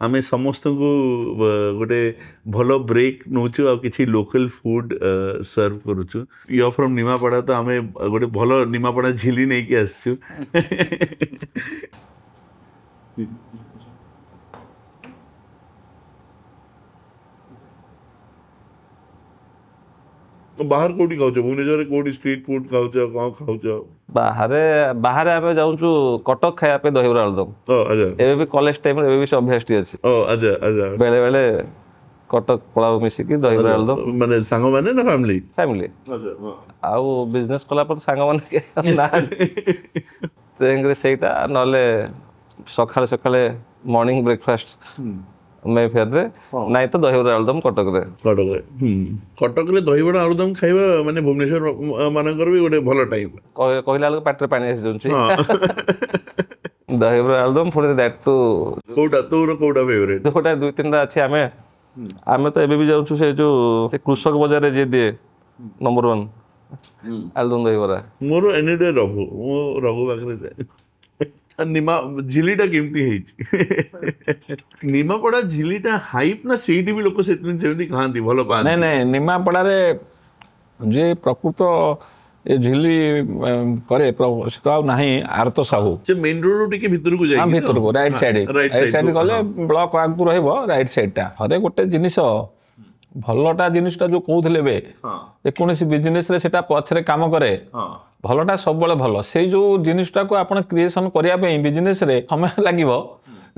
आमे समस्त को गोटे भलो ब्रेक नौचु आ किछि लोकल फूड सर्व करूछु यू फ्रॉम निमापड़ा तो आमे गोटे भलो निमापड़ा झिली नै कि आसछु बाहर कोठी खाउछ भुवनेश्वर कोठी स्ट्रीट फूड खाउछ कहाँ खाउछ बाहर आमे जाउछु कटक खाया पे दहीबरा आलुदम अच्छा एबे भी कॉलेज टाइम रे एबे भी अभ्यास अछि अच्छा अच्छा बेले बेले कटक पड़ाव मिसी की दहीबरा आलुदम माने सांग माने ना फैमिली फैमिली अच्छा आउ बिजनेस कला पर सांग माने के ना तेंगरे सेटा नले सकाळे सकाळे मॉर्निंग ब्रेकफास्ट मैं फेर रे नहीं तो दहीबरा आलुदम कटक रे दहीबड़ा आलुदम खाइबा माने भुवनेश्वर मानकर भी गोटे भलो टाइम कहला लोग पाटर पानी आसी जोंची dahibara aludum for that too कोटा तोर कोटा फेवरेट कोटा दुई तीनटा अछि आमे तो एबे भी जाउछु से जो कृषक बाजार रे जे दिए नंबर 1 आलुदम दहीबरा मोर एनीडे रघु बाकरे जाए निमा झिलीटा केमती हेछि निमापड़ा झिलीटा हाइप ना सेठी भी लोक सेमती खांती भलो पा नहीं नहीं निमापड़ा रे जे प्रकृत ए झिली करे तो नाही आरतो साहू से मेन रोड टिके भीतर को जाई हां भीतर को राइट साइड गले ब्लॉक आगु रहबो राइट साइडटा हरे गोटे जिनिस भलटा जिनिसटा जो कहउथले बे कोनोसी बिजनेस रे सेटा पछरे काम करे भलटा सब बळे भलो से जो जिनिसटा को आपण क्रिएशन करिया पे बिजनेस रे समय लागिवो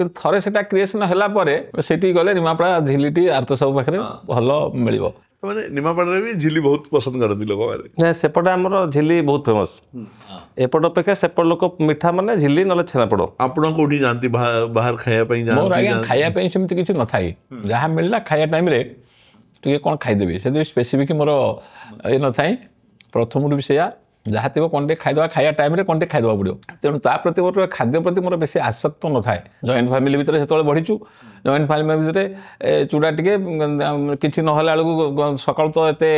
कि थरे सेटा क्रिएशन हला परे सेठी गले निमापड़ा झिलीटी आरतो सब पाखरे भलो मिलिवो माने निमापड़ा रे भी झिली बहुत पसंद करती लोक माने ना सेपटे हमर झिली बहुत फेमस एपट अपेक्षा सेपट लोक मिठा माने झिली नले छेना पड़ो आपण कोठी जानती बाहर खाया पई जानती मोर आगे खाया पे सेमति किछि न थाई जहा मिलला खाया टाइम रे तू ये कोन खाइ देबी से स्पेसिफिक मोर ए न थाई प्रथम रु सेया जहाँ थी कंटे खाईदे खाया टाइम रे कंटे खाईदे पड़ो तेणु ता प्रति मोर खाद्य प्रति मोर बेसी आसक्त न थाए जॉइंट फैमिली भितर से बढ़ीचु जॉइंट फैमिली भितर चूड़ा टिके किछि न होला बेलू सकाळ तो एते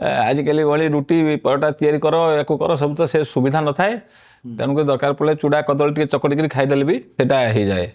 आजिकल भली रुटी परोटा तैयारी कर याकू कर सब तो से सुविधा न थाए तेणुक दरकार पड़े चूड़ा कदली टिके चकटिक खाईदेले भी सेटा हो जाए।